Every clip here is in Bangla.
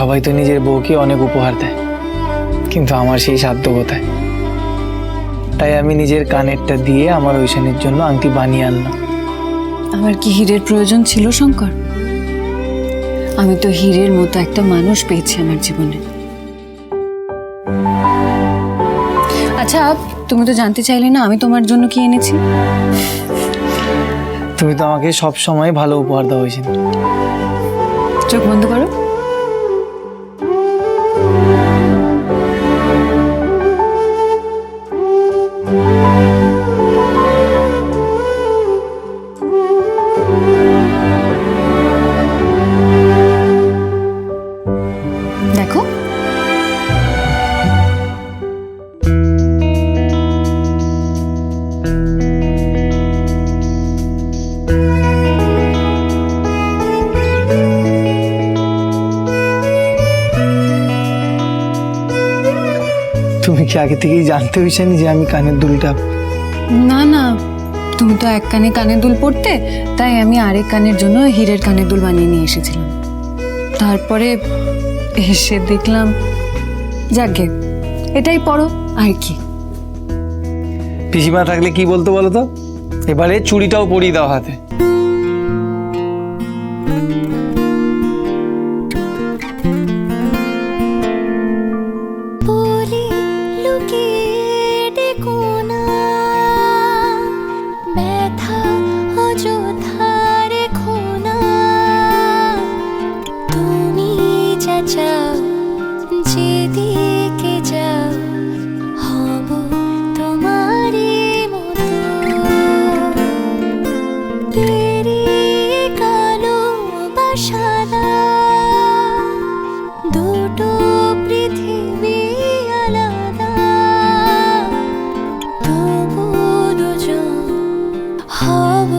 সবাই তো নিজের বউকে অনেক উপহার দেয়, কিন্তু আমার সেই সাধ্য কোথায়। তাই আমি নিজের কানেরটা দিয়ে আমার ঐশানের জন্য আংটি বানিয়ে আনলাম। আমার কি হীরের প্রয়োজন ছিল শঙ্কর? আমি তো হীরের মতো একটা মানুষ পেয়েছি আমার জীবনে। আচ্ছা, তুমি তো জানতে চাইলে না আমি তোমার জন্য কি এনেছি? তুমি তো আমাকে সব সময় ভালো উপহার দাও ঐশান। চোখ বন্ধ করো। দেখো, তুমি কি আগে থেকেই জানতে ঐশানি যে আমি কানের দুলটা? না না, তুমি তো এক কানে কানের দুল পরতে, তাই আমি আরেক কানের জন্য হীরের কানের দুল বানিয়ে নিয়ে এসেছিলাম। তারপরে এসে দেখলাম, যাকে এটাই পরো আর কি। পিসিমা থাকলে কি বলতো বলো তো, এবারে চুড়িটাও পরিয়ে দাও হাতে। যেদিকে যাও হব তোমারই মতো, পেরিয়ে কালো বা সাদা দুটো পৃথিবী আলাদা, তবু দুজন হব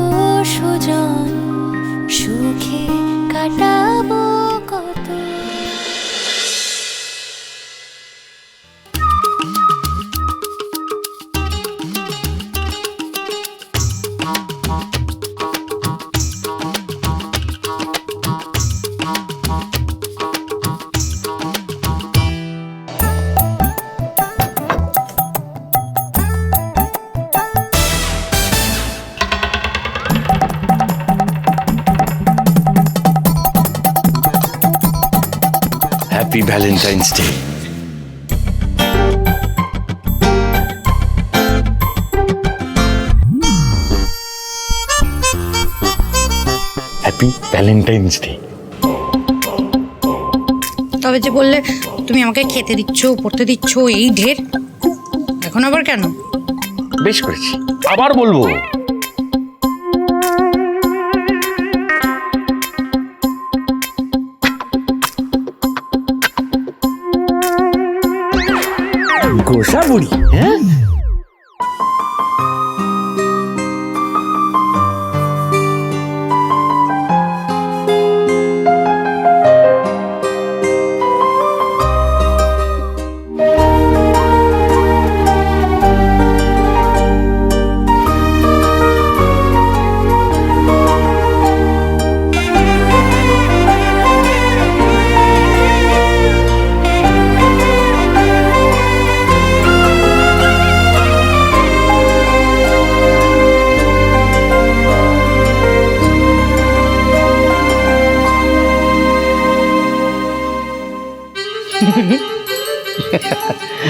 সুজন, সুখে কাটাবো কত। Happy Valentine's Day. Happy Valentine's Day. তবে যে বললে তুমি আমাকে খেতে দিচ্ছ, পড়তে দিচ্ছ, এই ঢের, এখন আবার কেন? বেশ করেছি, আবার বলবো। গোসা বুড়ি, হ্যাঁ?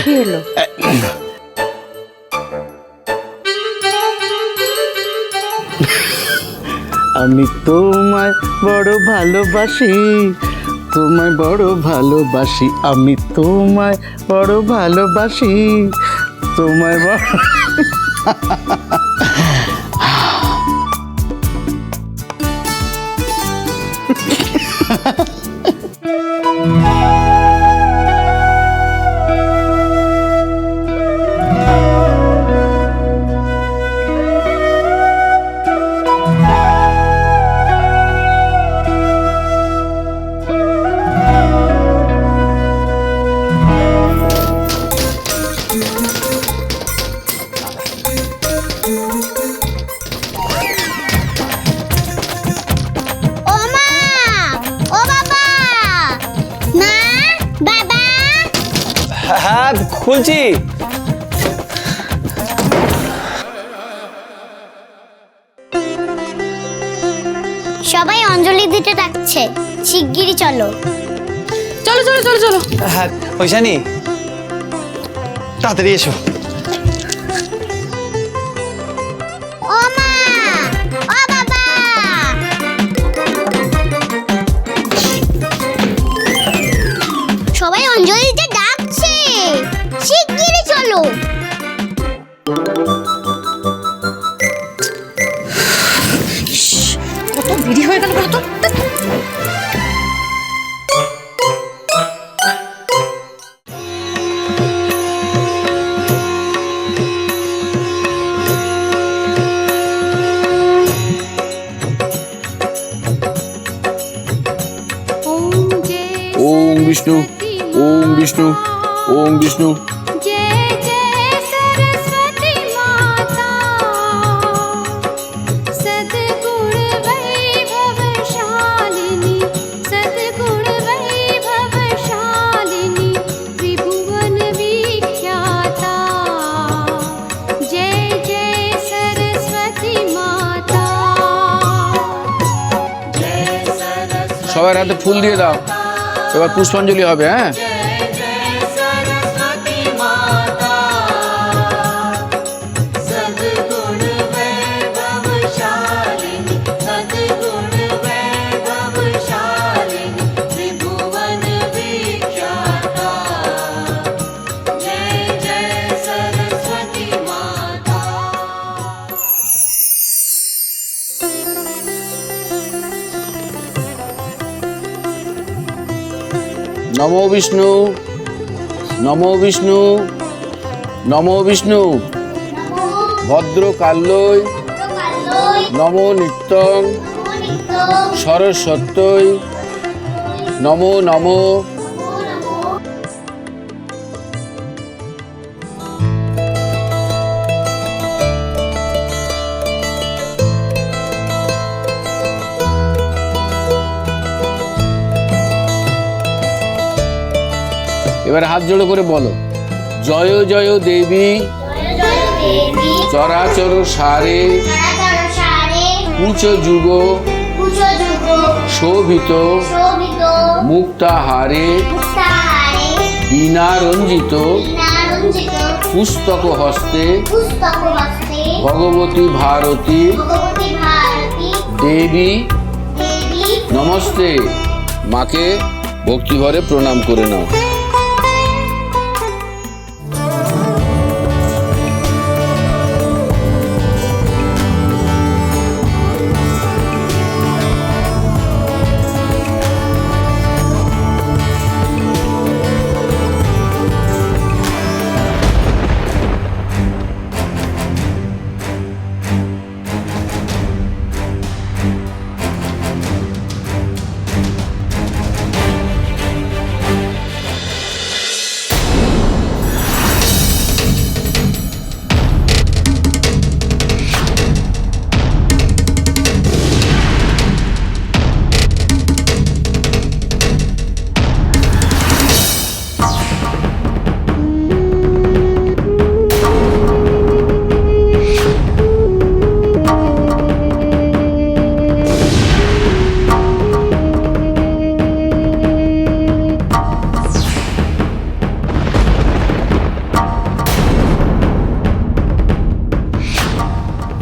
কি হলো? আমি তোমায় বড় ভালোবাসি, তোমায় বড় ভালোবাসি, আমি তোমায় বড় ভালোবাসি, তোমায় বড়। খুলছি। সবাই অঞ্জলি দিতে ডাকছে, শিগগিরই চলো। চলো চলো চলো চলো। হ্যাঁ ঐশানি, তাড়াতাড়ি এসো। ও মা, ও বাবা, সবাই অঞ্জলি দিতে ডাকছে, শিগগিরই চলো। কত দেরি হয়ে গেল কত। ওম বিষ্ণু, ওম বিষ্ণু, ওম বিষ্ণু। जय जय सरस्वती माता, सद्गुण वैभवशालिनी, सद्गुण वैभवशालिनी, त्रिभुवन विख्याता। जय जय सरस्वती माता। সবার হাতে ফুল দিয়ে দাও, এবার পুষ্পাঞ্জলি হবে। হ্যাঁ, নমো বিষ্ণু, নমো বিষ্ণু, নমো বিষ্ণু। ভদ্রকাল্যই নমো নিত্যং সরস্বত্যই নমো নমো। এবার হাত জোড়ো করে বলো, জয় জয় দেবী চরাচর সারে কুচ যুগ শোভিত মুক্তাহারে বীণা রঞ্জিত পুস্তক হস্তে ভগবতী ভারতী দেবী নমস্তে। মাকে ভক্তিভরে প্রণাম করে নাও।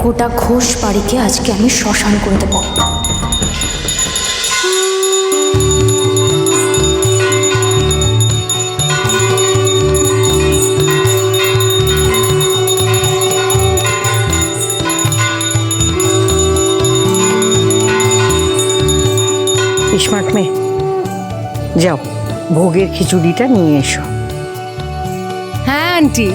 গোটা ঘোষ বাড়িকে আজকে আমি শ্মশান করে দেব। স্মার্ট মেয়ে, যাও ভোগের খিচুড়িটা নিয়ে এসো। হ্যাঁ আন্টি।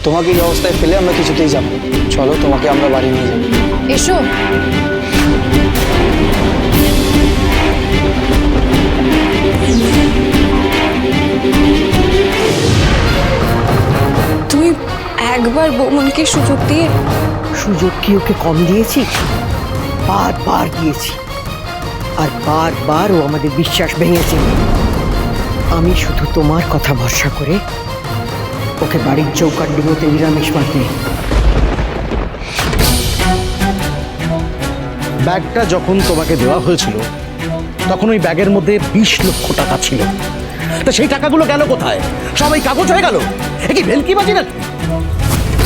তোমাকে এই অবস্থায় ফেলে আমরা কিছুতেই যাবো না। চলো তোমাকে আমরা বাড়ি নিয়ে যাবো। এসো। তুমি একবার বৌমনকে সুযোগ দিয়ে সুযোগ কি ওকে কম দিয়েছি? বারবার দিয়েছি, আর বারবার ও আমাদের বিশ্বাস ভেঙেছে। আমি শুধু তোমার কথা ভরসা করে ওকে বাড়ির চৌকাট ডিঙোতে দিলাম ইসমাত মেয়ে। ব্যাগটা যখন তোমাকে দেওয়া হয়েছিল তখন ওই ব্যাগের মধ্যে 20 লক্ষ টাকা ছিল। তা সেই টাকাগুলো গেল কোথায়? সবাই কাগজ হয়ে গেল। এ কি ভেলকিবাজি না?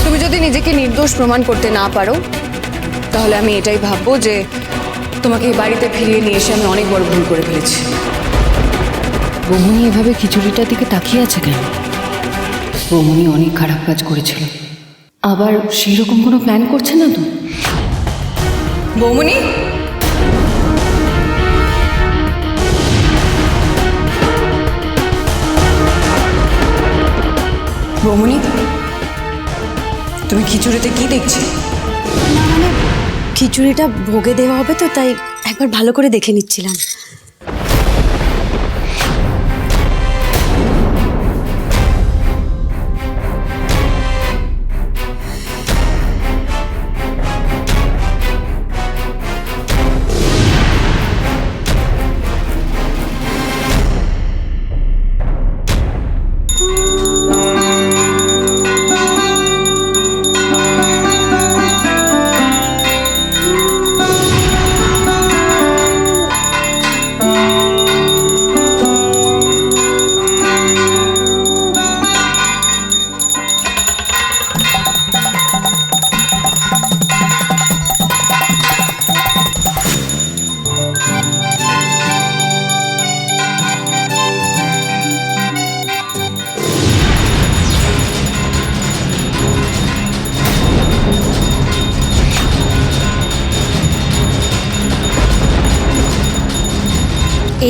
তুমি যদি নিজেকে নির্দোষ প্রমাণ করতে না পারো তাহলে আমি এটাই ভাববো যে তোমাকে এই বাড়িতে ফিরিয়ে নিয়ে এসে আমি অনেক বড় ভুল করে ফেলেছি। বৌমনি এভাবে খিচুড়িটার দিকে তাকিয়ে আছে কেন? বৌমনি অনেক খারাপ কাজ করেছিল, আবার সেই রকম কোনো প্ল্যান করছে না তো? বৌমনি, বৌমনি, তুমি খিচুড়িতে কি দেখছি? না মানে খিচুড়িটা ভোগে দেওয়া হবে তো, তাই একবার ভালো করে দেখে নিচ্ছিলাম।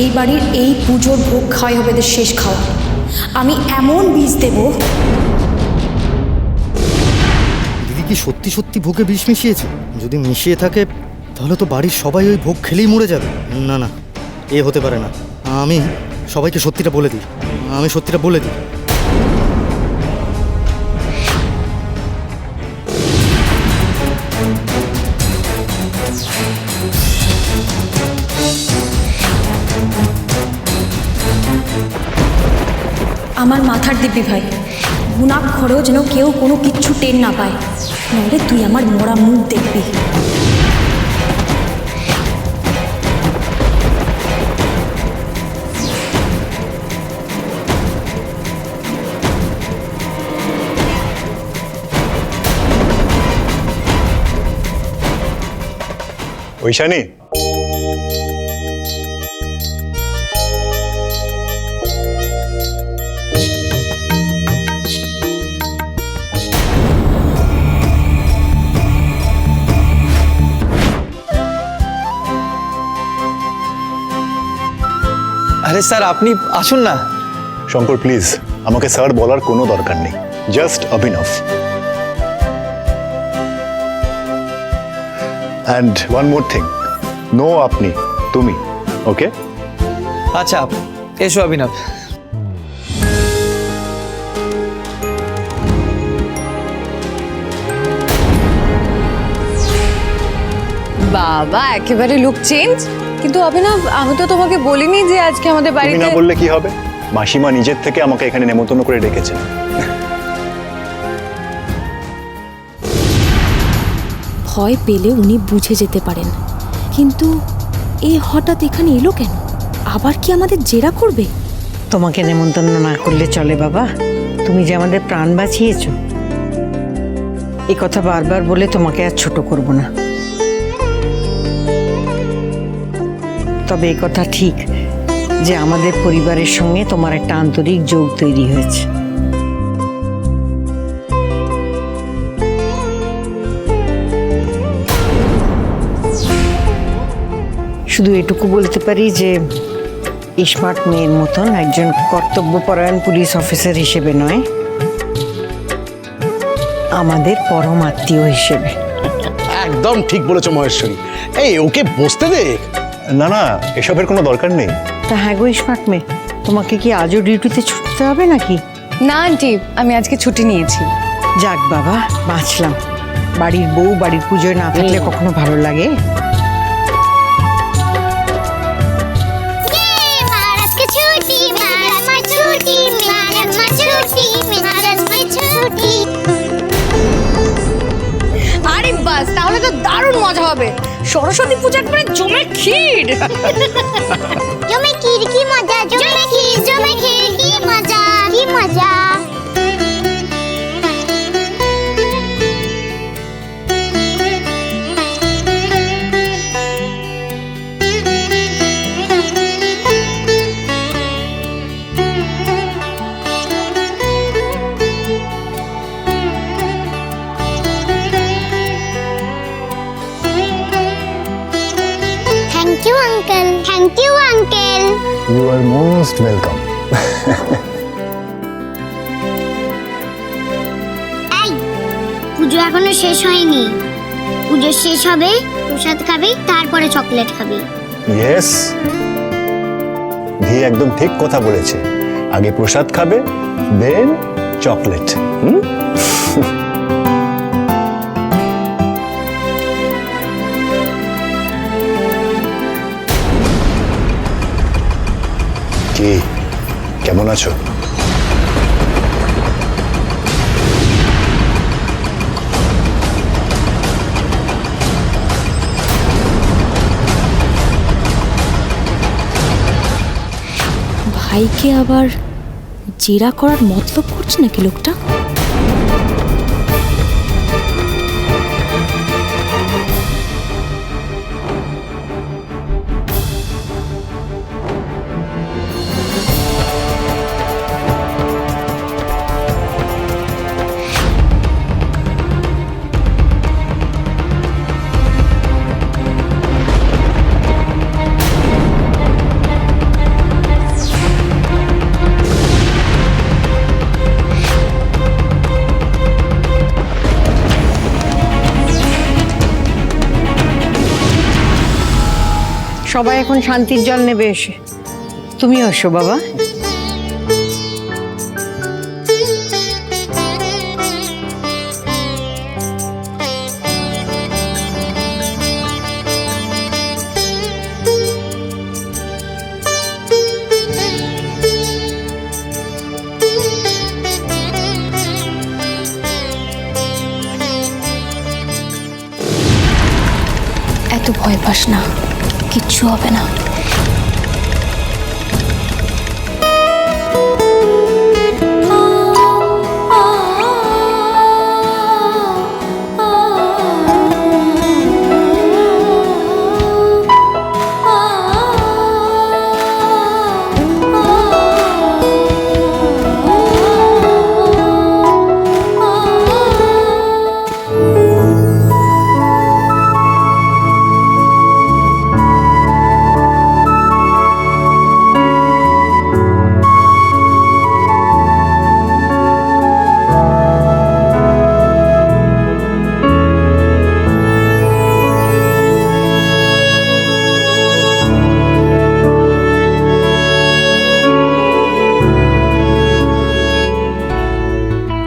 এই বাড়ির এই পুজোর ভোগ খাওয়াই হবে এদের শেষ খাওয়া। আমি এমন বীজ দেব। দিদি কি সত্যি সত্যি ভোগে বিষ মিশিয়েছে? যদি মিশিয়ে থাকে তাহলে তো বাড়ির সবাই ওই ভোগ খেলেই মরে যাবে। না না, এ হতে পারে না। আমি সবাইকে সত্যিটা বলে দিই, আমি সত্যিটা বলে দিই। আমার মাথার দিব্যি ভাই, গুনাক ঘরেও যেন কেউ কোনো কিচ্ছু টের না পায়, নইলে তুই আমার মরা মুখ দেখবি। ঐশানী, আরে স্যার, আপনি আসুন না। শঙ্কর প্লিজ, আমাকে স্যার বলার কোনো দরকার নেই, just Abhinav. And one more thing, no আপনি, তুমি, ওকে? আচ্ছা, এসো অভিনব। বাবা, একেবারে লুক চেঞ্জ। কিন্তু অভিনব, আমি তো তোমাকে বলিনি যে আজকে আমাদের তুমি বাড়িতে। না বললে কি হবে? মাসিমা নিজের থেকে আমাকে এখানে নেমন্তন্ন করে ডেকেছে। ভয় পেলে উনি বুঝে যেতে পারেন, কিন্তু এই হঠাৎ এখানে এলো কেন? আবার কি আমাদের জেরা করবে? তোমাকে নেমন্তন্ন না করলে চলে বাবা, তুমি যে আমাদের প্রাণ বাঁচিয়েছ। এই কথা বারবার বলে তোমাকে আর ছোট করব না, তবে এই কথা ঠিক যে আমাদের পরিবারের সঙ্গে তোমার একটা আন্তরিক যোগ তৈরি হয়েছে। শুধু এটুকু বলতে পারি যে স্মার্ট মেয়ের মতন একজন কর্তব্যপরায়ণ পুলিশ অফিসার হিসেবে নয়, আমাদের পরম আত্মীয় হিসেবে। একদম ঠিক বলেছো মহেশ্বরী। এই ওকে বসতে দে। না না, এসবের কোনো দরকার নেই। তা হ্যাঁ গো ইস্মার্ট মেয়ে, তোমাকে কি আজও ডিউটিতে ছুটতে হবে নাকি? না আন্টি, আমি আজকে ছুটি নিয়েছি। যাক বাবা, বাঁচলাম। বাড়ির বউ বাড়ির পুজোয় না থাকলে কখনো ভালো লাগে? महाराज की छुट्टी, महाराज की छुट्टी, महाराज की छुट्टी, महाराज की छुट्टी। আরে বাস, তাহলে তো দারুণ মজা হবে। সরস্বতী পূজার পরে জমে ক্ষীর। জমে ক্ষীর কি মজা, জমে ক্ষীর, জমে ক্ষীর কি মজা, কি মজা। Thank you, uncle. Thank you, uncle. You are most welcome. এই পুজো এখনো শেষ হয়নি। পুজো শেষ হবে, প্রসাদ খাবি, তারপরে চকলেট খাবি। ইয়েস, ধি একদম ঠিক কথা বলেছে। আগে প্রসাদ খাবে, দেন চকলেট। কি, কেমন আছো? ভাইকে আবার জেরা করার মতলব করছে নাকি লোকটা? সবাই এখন শান্তির জল নেবে এসে। তুমিও এসো বাবা। এত ভয় পাস না, কিচ্ছু হবে না।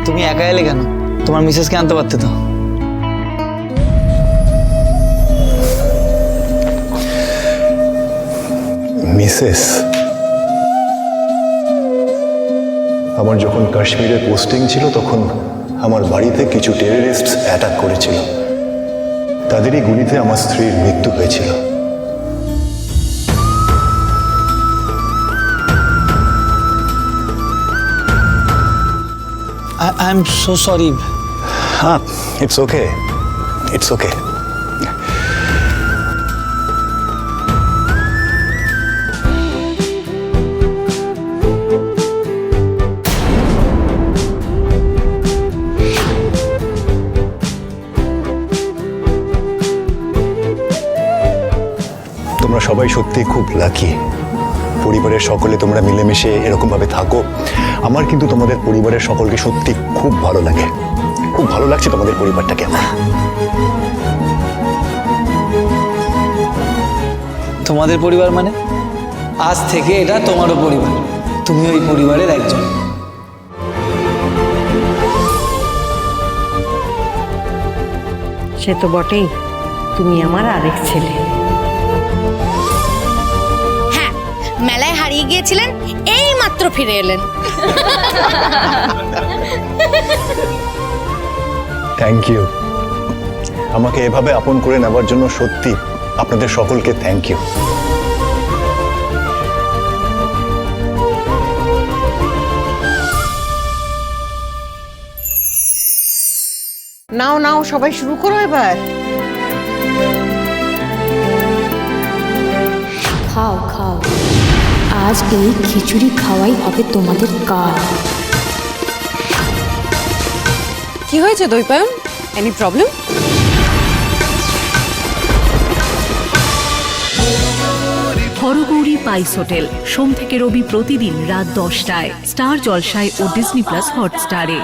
তুমি একা এলে কেন? তোমার মিসেসকে আনতে পারতে তো। মিসেস, আমার যখন কাশ্মীরে পোস্টিং ছিল তখন আমার বাড়িতে কিছু টেররিস্ট অ্যাটাক করেছিল। তাদেরই গুলিতে আমার স্ত্রীর মৃত্যু হয়েছিল। I am so sorry. হ্যাঁ, ইটস ওকে, ইটস ওকে। তোমরা সবাই সত্যি খুব লাকি। পরিবারের সকলে তোমরা মিলেমিশে এরকমভাবে থাকো। আমার কিন্তু তোমাদের পরিবারের সকলকে সত্যি খুব ভালো লাগে, খুব খুব ভালো লাগছে তোমাদের পরিবারটাকে আমার। তোমাদের পরিবার মানে আজ থেকে এটা তোমারও পরিবার, তুমি ওই পরিবারের একজন। সে তো বটেই, তুমি আমার আরেক ছেলে। হ্যাঁ, মেলায় হারিয়ে গিয়েছিলেন, এই মাত্র ফিরে এলেন। থ্যাংক ইউ, আমাকে এভাবে আপন করে নেওয়ার জন্য সত্যি আপনাদের সকলকে থ্যাংক ইউ। নাও নাও, সবাই শুরু করো এবার। খাও খাও, আজ এই খিচুড়ি খাওয়াই হবে তোমাদের কাল। কি হয়েছে দৈপায়ন? Any problem? হরগৌরী পাইস হোটেল, সোম থেকে রবি প্রতিদিন রাত 10টায় স্টার জলসায় ও ডিজনি প্লাস হটস্টারে।